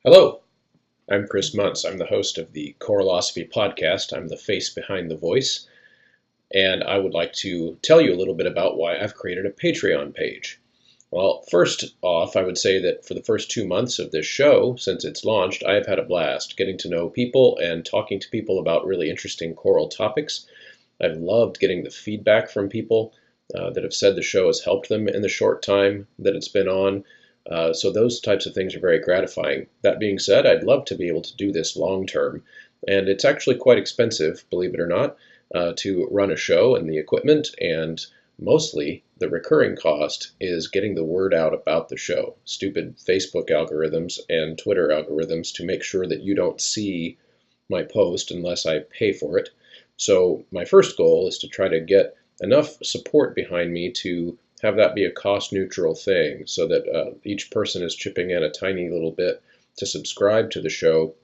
Hello, I'm Chris Muntz. I'm the host of the Coralosophy podcast. I'm the face behind the voice, and I would like to tell you a little bit about why I've created a Patreon page. Well, first off, I would say that for the first 2 months of this show, since it's launched, I have had a blast getting to know people and talking to people about really interesting coral topics. I've loved getting the feedback from people that have said the show has helped them in the short time that it's been on. So those types of things are very gratifying. That being said, I'd love to be able to do this long term, and it's actually quite expensive, believe it or not, to run a show and the equipment, and mostly the recurring cost is getting the word out about the show. Stupid Facebook algorithms and Twitter algorithms to make sure that you don't see my post unless I pay for it. So my first goal is to try to get enough support behind me to have that be a cost neutral thing so that each person is chipping in a tiny little bit to subscribe to the show,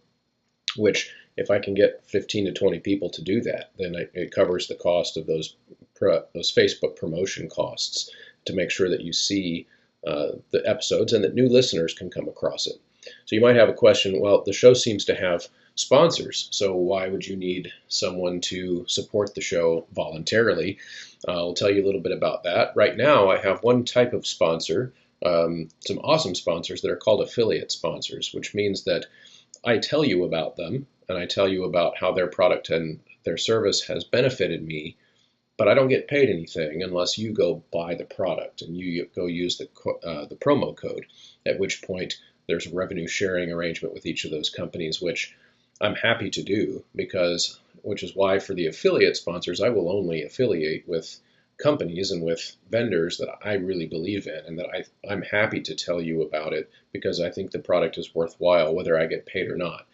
which if I can get 15 to 20 people to do that, then it covers the cost of those Facebook promotion costs to make sure that you see the episodes and that new listeners can come across it. So you might have a question, well, the show seems to have sponsors, so why would you need someone to support the show voluntarily? I'll tell you a little bit about that. Right now, I have one type of sponsor, some awesome sponsors that are called affiliate sponsors, which means that I tell you about them and I tell you about how their product and their service has benefited me, but I don't get paid anything unless you go buy the product and you go use the promo code, at which point there's a revenue sharing arrangement with each of those companies, which I'm happy to do which is why for the affiliate sponsors, I will only affiliate with companies and with vendors that I really believe in and that I'm happy to tell you about it because I think the product is worthwhile, whether I get paid or not.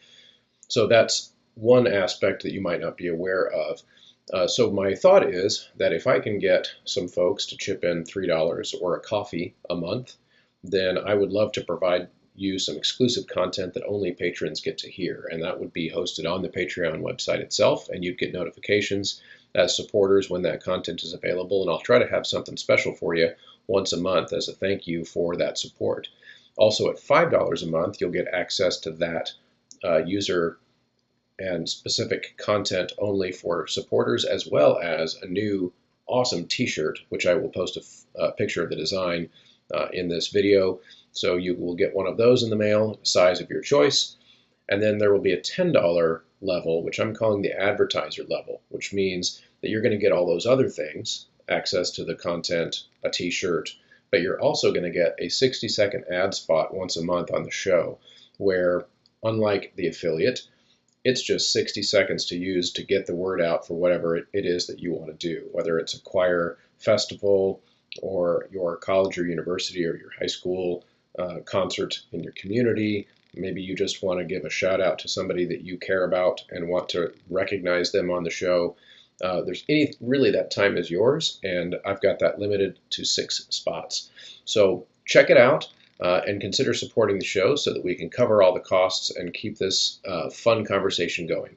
So that's one aspect that you might not be aware of. So my thought is that if I can get some folks to chip in $3 or a coffee a month, then I would love to provide you some exclusive content that only patrons get to hear, and that would be hosted on the Patreon website itself, and you'd get notifications as supporters when that content is available, and I'll try to have something special for you once a month as a thank you for that support. Also, at $5 a month, you'll get access to that user and specific content only for supporters, as well as a new awesome t-shirt, which I will post a picture of the design in this video. So you will get one of those in the mail, size of your choice. And then there will be a $10 level, which I'm calling the advertiser level, which means that you're going to get all those other things, access to the content, a t-shirt, but you're also going to get a 60-second ad spot once a month on the show, where unlike the affiliate, it's just 60 seconds to use to get the word out for whatever it is that you want to do, whether it's a choir festival or your college or university or your high school concert in your community. Maybe you just want to give a shout out to somebody that you care about and want to recognize them on the show. Really, that time is yours, and I've got that limited to 6 spots. So check it out and consider supporting the show so that we can cover all the costs and keep this fun conversation going.